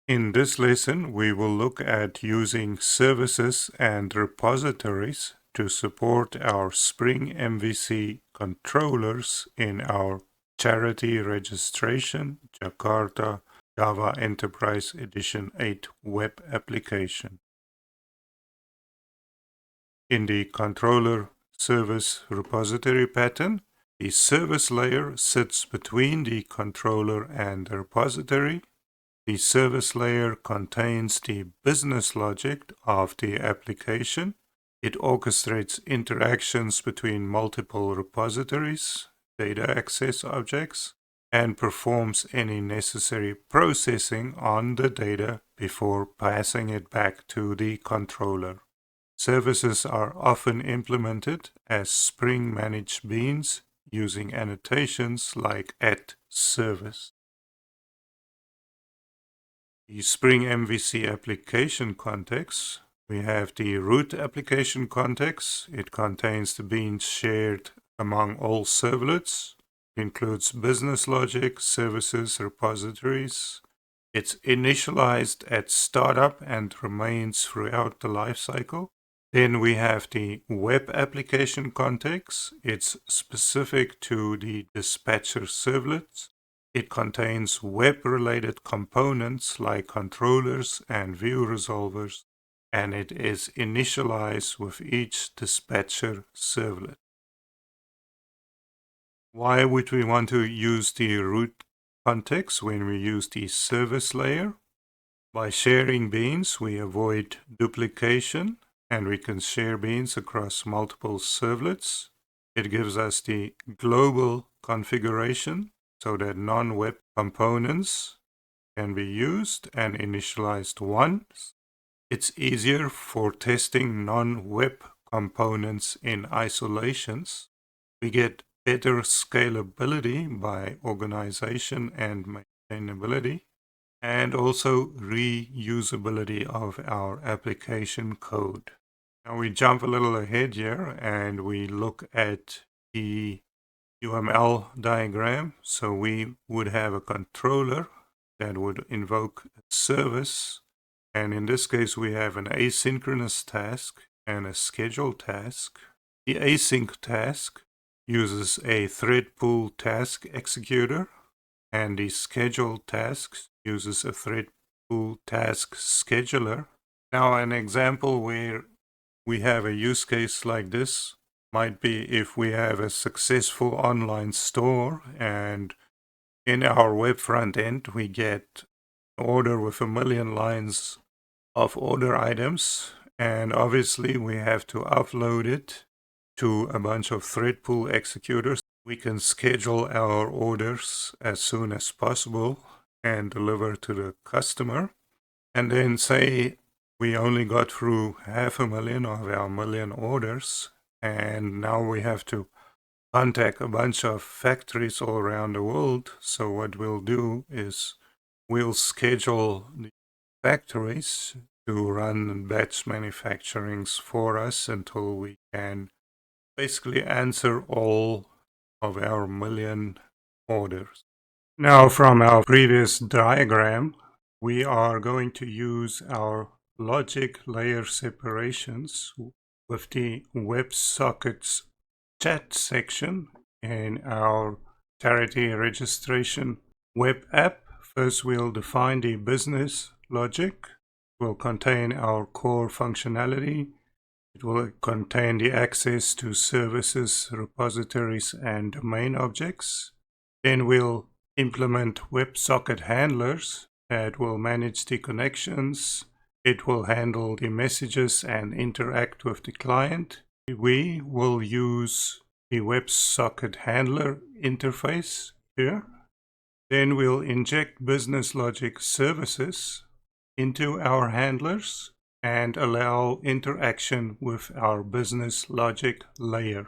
In this lesson, we will look at using services and repositories to support our Spring MVC controllers in our Charity Registration Jakarta Java Enterprise Edition 8 web application. In the controller service repository pattern, the service layer sits between the controller and the repository. The service layer contains the business logic of the application. It orchestrates interactions between multiple repositories, data access objects, and performs any necessary processing on the data before passing it back to the controller. Services are often implemented as Spring managed beans using annotations like @service. The Spring MVC application context, we have the root application context. It contains the beans shared among all servlets. It includes business logic, services, repositories. It's initialized at startup and remains throughout the lifecycle. Then we have the web application context. It's specific to the dispatcher servlets. It contains web-related components like controllers and view resolvers, and it is initialized with each dispatcher servlet. Why would we want to use the root context when we use the service layer? By sharing beans, we avoid duplication, and we can share beans across multiple servlets. It gives us the global configuration so that non-web components can be used and initialized once. It's easier for testing non-web components in isolations. We get better scalability by organization and maintainability, and also reusability of our application code. Now we jump a little ahead here and we look at the UML diagram. So we would have a controller that would invoke a service, and in this case we have an asynchronous task and a scheduled task. The async task uses a thread pool task executor, and the scheduled task uses a thread pool task scheduler. Now an example where we have a use case like this might be if we have a successful online store and in our web front end we get an order with 1 million lines of order items, and obviously we have to upload it to a bunch of thread pool executors. We can schedule our orders as soon as possible and deliver to the customer. And then say we only got through 500,000 of our million orders, and now we have to contact a bunch of factories all around the world. So what we'll do is we'll schedule the factories to run batch manufacturings for us until we can basically answer all of our million orders. Now from our previous diagram, we are going to use our logic layer separations with the WebSockets chat section in our Charity Registration web app. First, we'll define the business logic. It will contain our core functionality. It will contain the access to services, repositories, and domain objects. Then we'll implement WebSocket handlers that will manage the connections. It will handle the messages and interact with the client. We will use the WebSocket handler interface here. Then we'll inject business logic services into our handlers and allow interaction with our business logic layer.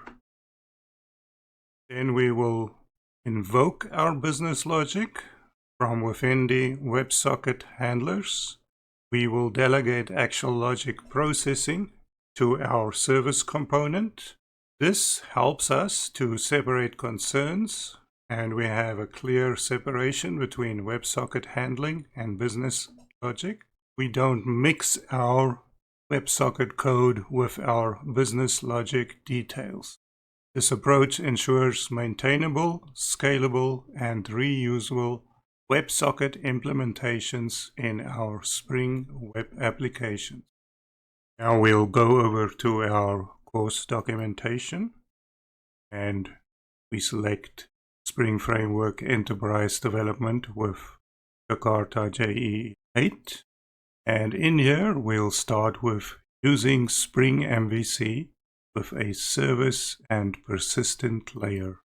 Then we will invoke our business logic from within the WebSocket handlers. We will delegate actual logic processing to our service component. This helps us to separate concerns, and we have a clear separation between WebSocket handling and business logic. We don't mix our WebSocket code with our business logic details. This approach ensures maintainable, scalable, and reusable WebSocket implementations in our Spring Web applications. Now we'll go over to our course documentation, and we select Spring Framework Enterprise Development with Jakarta JE8. And in here, we'll start with using Spring MVC with a service and persistent layer.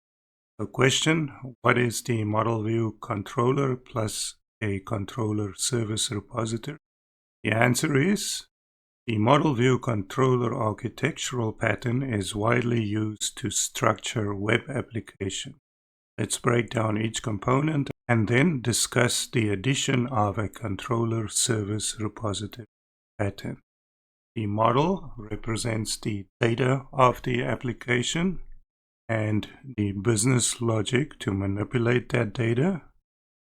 The question, what is the model view controller plus a controller service repository? The answer is, the model view controller architectural pattern is widely used to structure web application. Let's break down each component and then discuss the addition of a controller service repository pattern. The model represents the data of the application and the business logic to manipulate that data.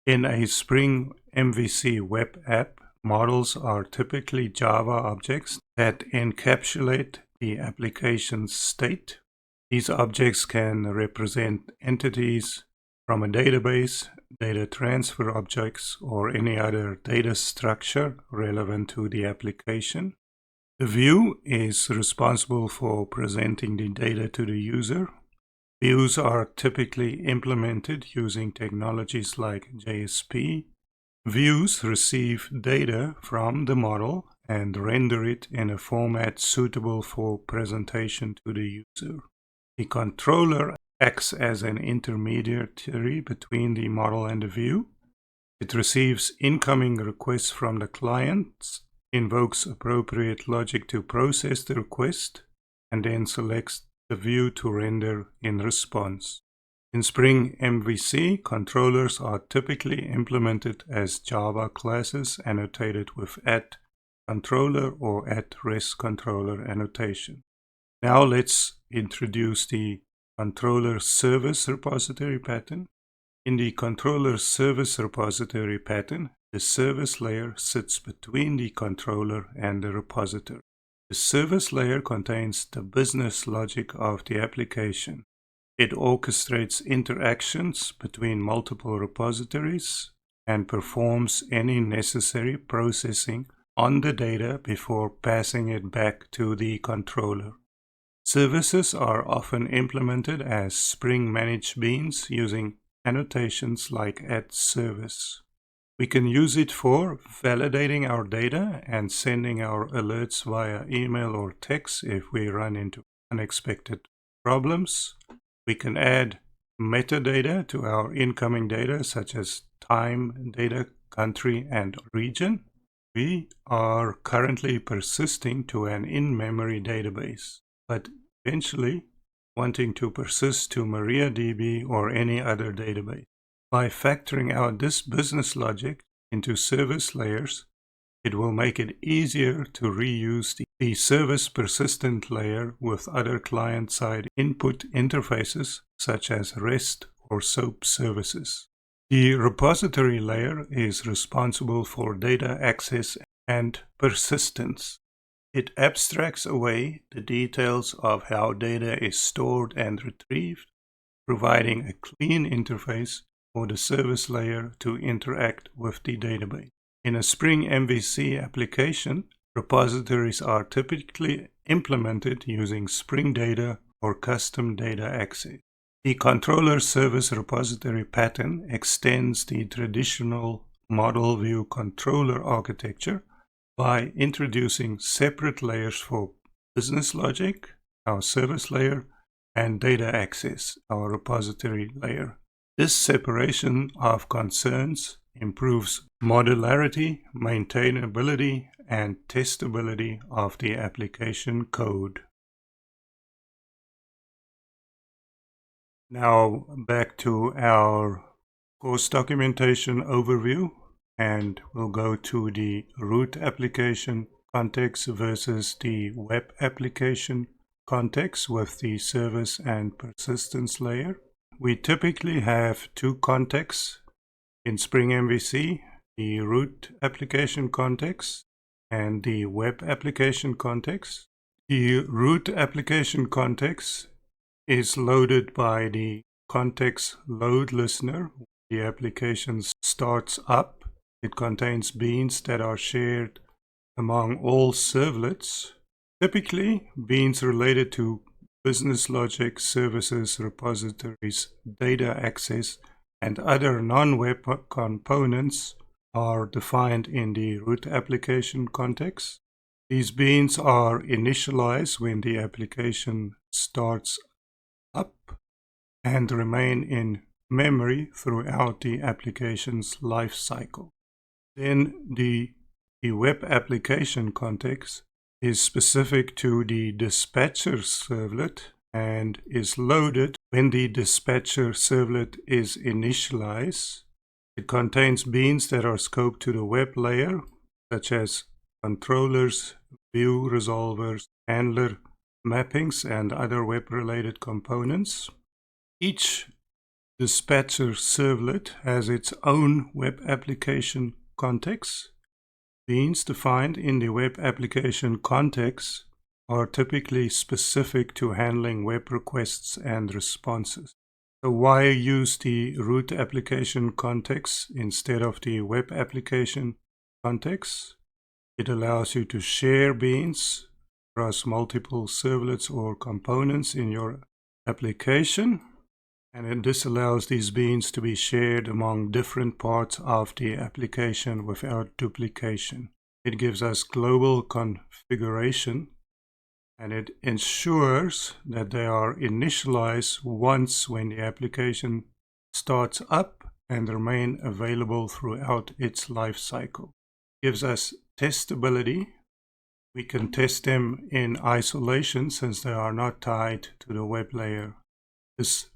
In a Spring MVC web app, models are typically Java objects that encapsulate the application's state. These objects can represent entities from a database, data transfer objects, or any other data structure relevant to the application. The view is responsible for presenting the data to the user. Views are typically implemented using technologies like JSP. Views receive data from the model and render it in a format suitable for presentation to the user. The controller acts as an intermediary between the model and the view. It receives incoming requests from the client, invokes appropriate logic to process the request, and then selects the view to render in response. In Spring MVC, controllers are typically implemented as Java classes annotated with @controller or @RESTcontroller annotation. Now let's introduce the controller service repository pattern. In the controller service repository pattern, the service layer sits between the controller and the repository. The service layer contains the business logic of the application. It orchestrates interactions between multiple repositories and performs any necessary processing on the data before passing it back to the controller. Services are often implemented as Spring managed beans using annotations like @service. We can use it for validating our data and sending our alerts via email or text if we run into unexpected problems. We can add metadata to our incoming data, such as time, data, country, and region. We are currently persisting to an in-memory database, but eventually wanting to persist to MariaDB or any other database. By factoring out this business logic into service layers, it will make it easier to reuse the service persistent layer with other client-side input interfaces such as REST or SOAP services. The repository layer is responsible for data access and persistence. It abstracts away the details of how data is stored and retrieved, providing a clean interface for the service layer to interact with the database. In a Spring MVC application, repositories are typically implemented using Spring Data or custom data access. The controller service repository pattern extends the traditional model view controller architecture by introducing separate layers for business logic, our service layer, and data access, our repository layer. This separation of concerns improves modularity, maintainability, and testability of the application code. Now back to our course documentation overview, and we'll go to the root application context versus the web application context with the service and persistence layer. We typically have two contexts in Spring MVC. the root application context and the web application context. The root application context is loaded by the context load listener. The application starts up. It contains beans that are shared among all servlets. Typically, beans related to business logic, services, repositories, data access, and other non-web components are defined in the root application context. These beans are initialized when the application starts up and remain in memory throughout the application's life cycle. Then the web application context is specific to the dispatcher servlet and is loaded when the dispatcher servlet is initialized. It contains beans that are scoped to the web layer, such as controllers, view resolvers, handler mappings, and other web-related components. Each dispatcher servlet has its own web application context. Beans defined in the web application context are typically specific to handling web requests and responses. So why use the root application context instead of the web application context? It allows you to share beans across multiple servlets or components in your application. And this allows these beans to be shared among different parts of the application without duplication. It gives us global configuration, and it ensures that they are initialized once when the application starts up and remain available throughout its life cycle. It gives us testability. We can test them in isolation since they are not tied to the web layer. This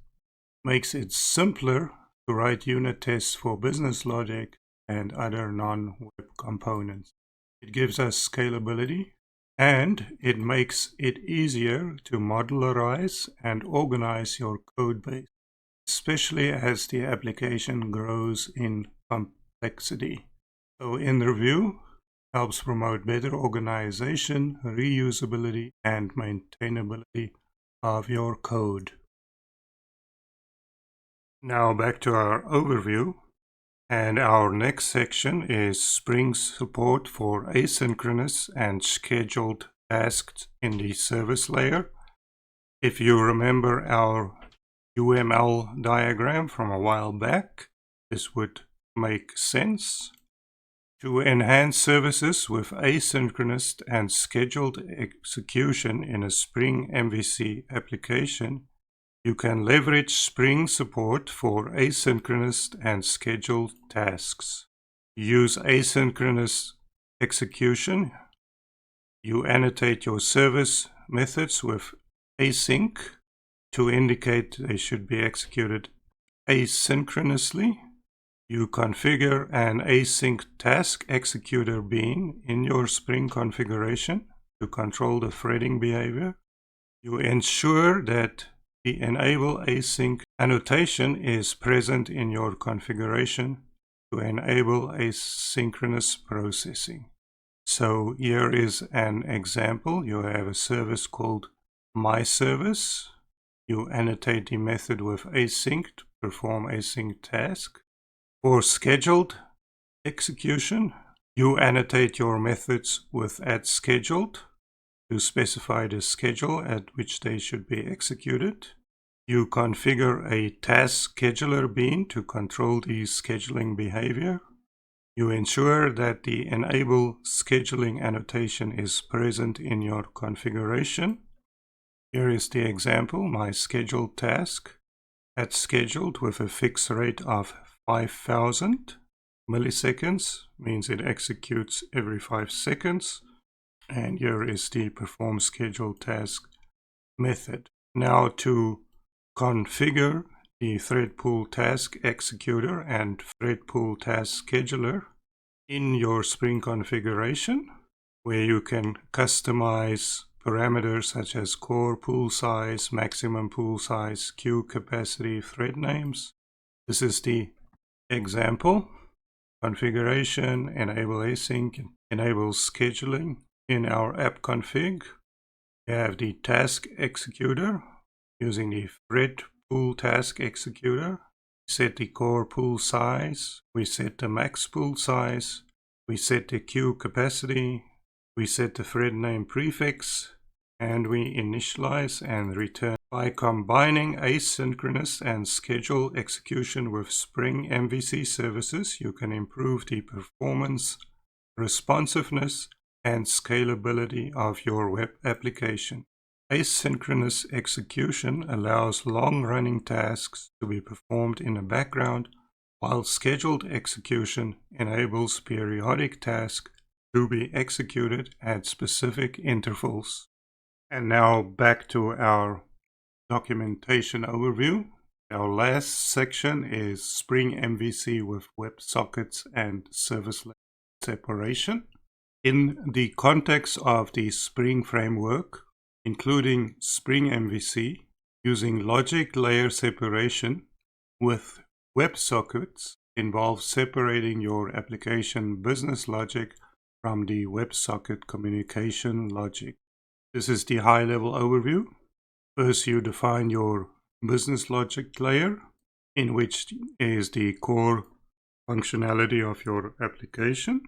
makes it simpler to write unit tests for business logic and other non-web components. It gives us scalability, and it makes it easier to modularize and organize your code base, especially as the application grows in complexity. So in review, helps promote better organization, reusability, and maintainability of your code. Now back to our overview, and our next section is Spring support for asynchronous and scheduled tasks in the service layer. If you remember our UML diagram from a while back, this would make sense. To enhance services with asynchronous and scheduled execution in a Spring MVC application, you can leverage Spring support for asynchronous and scheduled tasks. Use asynchronous execution. You annotate your service methods with async to indicate they should be executed asynchronously. You configure an async task executor bean in your Spring configuration to control the threading behavior. You ensure that the enable async annotation is present in your configuration to enable asynchronous processing. So here is an example. You have a service called myService. You annotate the method with async to perform async task. For scheduled execution, you annotate your methods with @scheduled to specify the schedule at which they should be executed. You configure a task scheduler bean to control the scheduling behavior. You ensure that the enable scheduling annotation is present in your configuration. Here is the example, my scheduled task @scheduled with a fixed rate of 5,000 milliseconds, means it executes every 5 seconds. And here is the perform schedule task method. Now to configure the thread pool task executor and thread pool task scheduler in your Spring configuration, where you can customize parameters such as core pool size, maximum pool size, queue capacity, thread names. This is the example. configuration, enable async, enable scheduling. In our app config, we have the task executor using the thread pool task executor. We set the core pool size, we set the max pool size, we set the queue capacity, we set the thread name prefix, and we initialize and return. By combining asynchronous and scheduled execution with Spring MVC services, you can improve the performance, responsiveness, and scalability of your web application. Asynchronous execution allows long-running tasks to be performed in the background, while scheduled execution enables periodic tasks to be executed at specific intervals. And now back to our documentation overview. Our last section is Spring MVC with WebSockets and service separation. In the context of the Spring framework, including Spring MVC, using logic layer separation with WebSockets involves separating your application business logic from the WebSocket communication logic. This is the high-level overview. First, you define your business logic layer, in which is the core functionality of your application.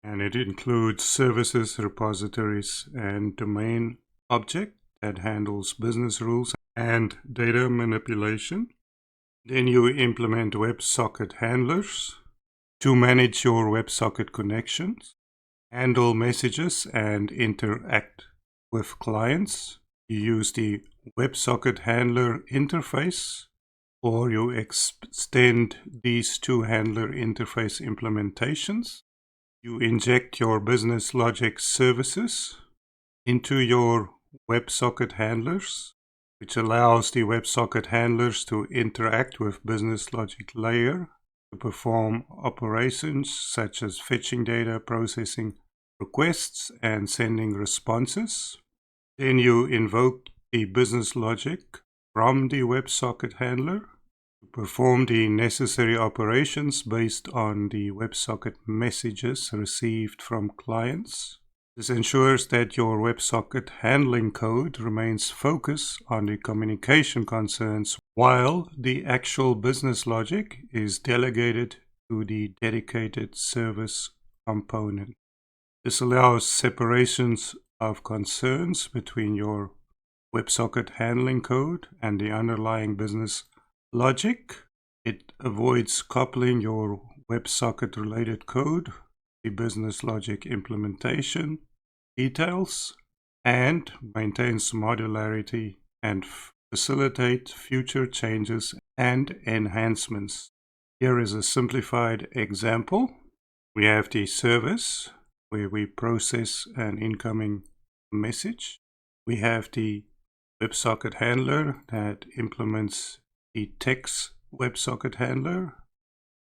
And it includes services, repositories, and domain object that handles business rules and data manipulation. Then you implement WebSocket handlers to manage your WebSocket connections, handle messages, and interact with clients. You use the WebSocket handler interface, or you extend these two handler interface implementations. You inject your business logic services into your WebSocket handlers, which allows the WebSocket handlers to interact with business logic layer to perform operations such as fetching data, processing requests, and sending responses. Then you invoke the business logic from the WebSocket handler to perform the necessary operations based on the WebSocket messages received from clients. This ensures that your WebSocket handling code remains focused on the communication concerns, while the actual business logic is delegated to the dedicated service component. This allows separations of concerns between your WebSocket handling code and the underlying business logic. It avoids coupling your WebSocket related code, the business logic implementation details, and maintains modularity and facilitate future changes and enhancements. Here is a simplified example. We have the service where we process an incoming message. We have the WebSocket handler that implements the text WebSocket handler,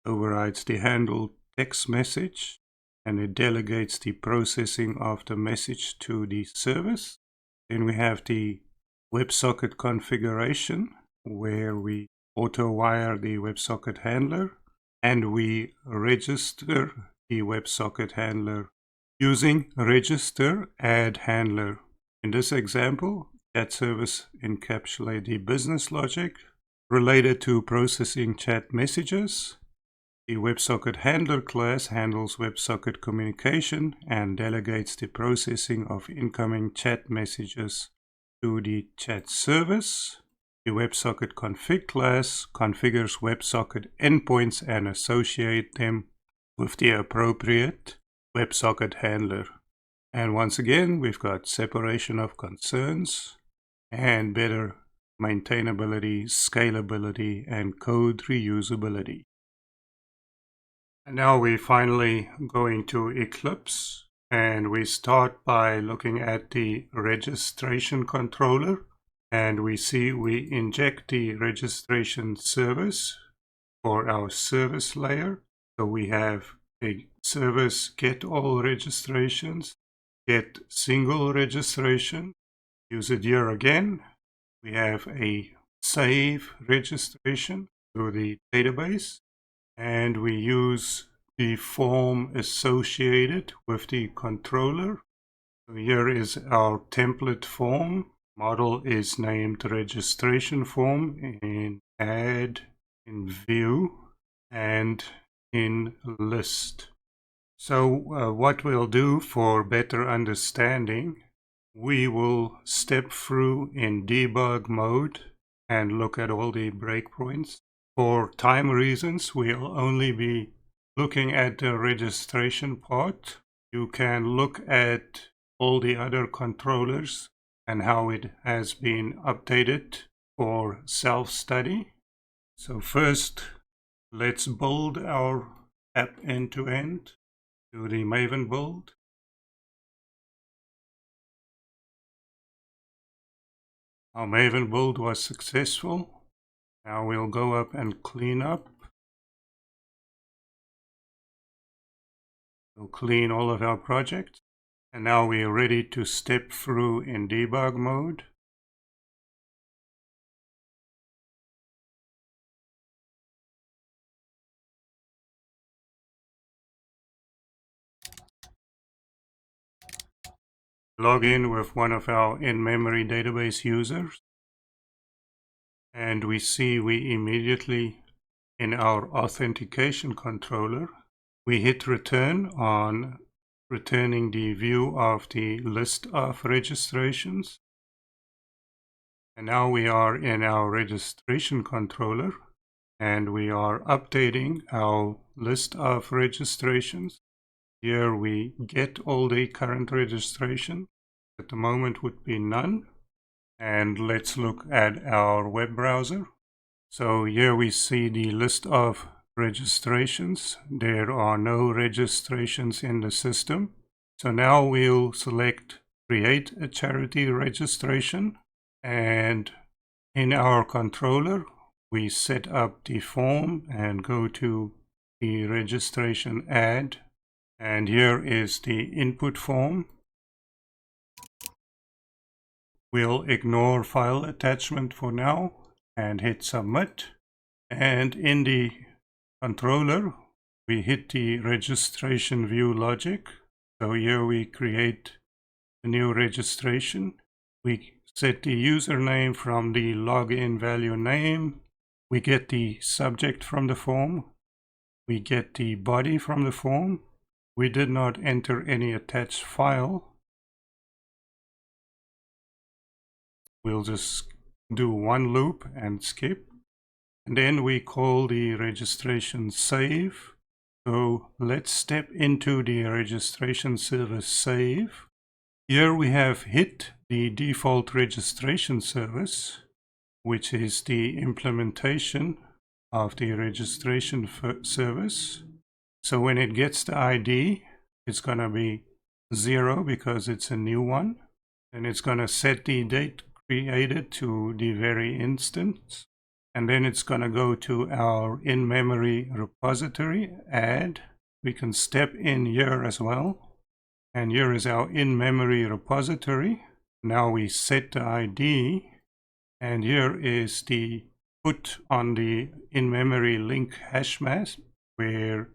overrides the handle text message, and it delegates the processing of the message to the service. Then we have the WebSocket configuration, where we auto-wire the WebSocket handler, and we register the WebSocket handler using register add handler. In this example, chat service encapsulates the business logic related to processing chat messages. The WebSocket handler class handles WebSocket communication and delegates the processing of incoming chat messages to the chat service. The WebSocket config class configures WebSocket endpoints and associates them with the appropriate WebSocket handler. And once again, we've got separation of concerns and better maintainability, scalability, and code reusability. And now we finally go into Eclipse, and we start by looking at the registration controller, and we see we inject the registration service for our service layer. So we have a service get all registrations, get single registration. Use it here again. We have a save registration to the database, and we use the form associated with the controller. So here is our template form. Model is named registration form in add, in view, and in list. So what we'll do for better understanding, we will step through in debug mode and look at all the breakpoints. For time reasons, we'll only be looking at the registration part. You can look at all the other controllers and how it has been updated for self-study. So first, let's build our app end-to-end. Do the Maven build. Our Maven build was successful. Now we'll go up and clean up. We'll clean all of our projects. And now we are ready to step through in debug mode. Log in with one of our in-memory database users. And we see we immediately, in our authentication controller, we hit return on returning the view of the list of registrations. And now we are in our registration controller and we are updating our list of registrations. Here we get all the current registration. At the moment would be none. And let's look at our web browser. So here we see the list of registrations. There are no registrations in the system. So now we'll select create a charity registration, and in our controller we set up the form and go to the registration add, and here is the input form. We'll ignore file attachment for now and hit submit, and in the controller we hit the registration view logic. So here we create a new registration. We set the username from the login value name. We get the subject from the form. We get the body from the form. We did not enter any attached file. We'll just do one loop and skip. And then we call the registration save. So let's step into the registration service save. Here we have hit the default registration service, which is the implementation of the registration service. So when it gets the ID, it's going to be 0 because it's a new one. And it's going to set the date created to the very instance. And then it's going to go to our in-memory repository, add. We can step in here as well. And here is our in-memory repository. Now we set the ID. And here is the put on the in-memory link hash mask, where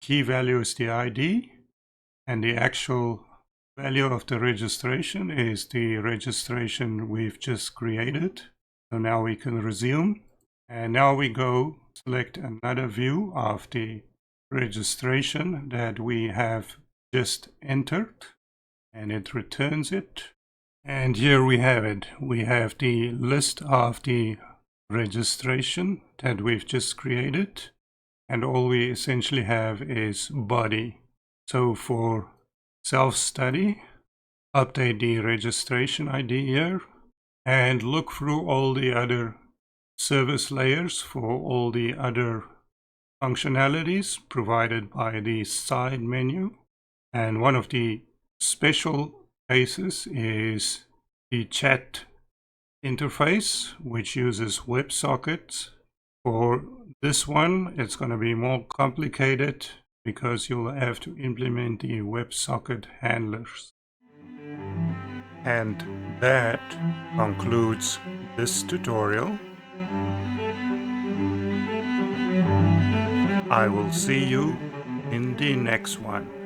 key value is the ID. And the actual value of the registration is the registration we've just created. So now we can resume. And now we go select another view of the registration that we have just entered, and it returns it. And here we have it. We have the list of the registration that we've just created, and all we essentially have is body. So for self-study, update the registration ID here and look through all the other service layers for all the other functionalities provided by the side menu. And one of the special cases is the chat interface, which uses WebSockets. For this one, it's going to be more complicated because you'll have to implement the WebSocket handlers. And that concludes this tutorial. I will see you in the next one.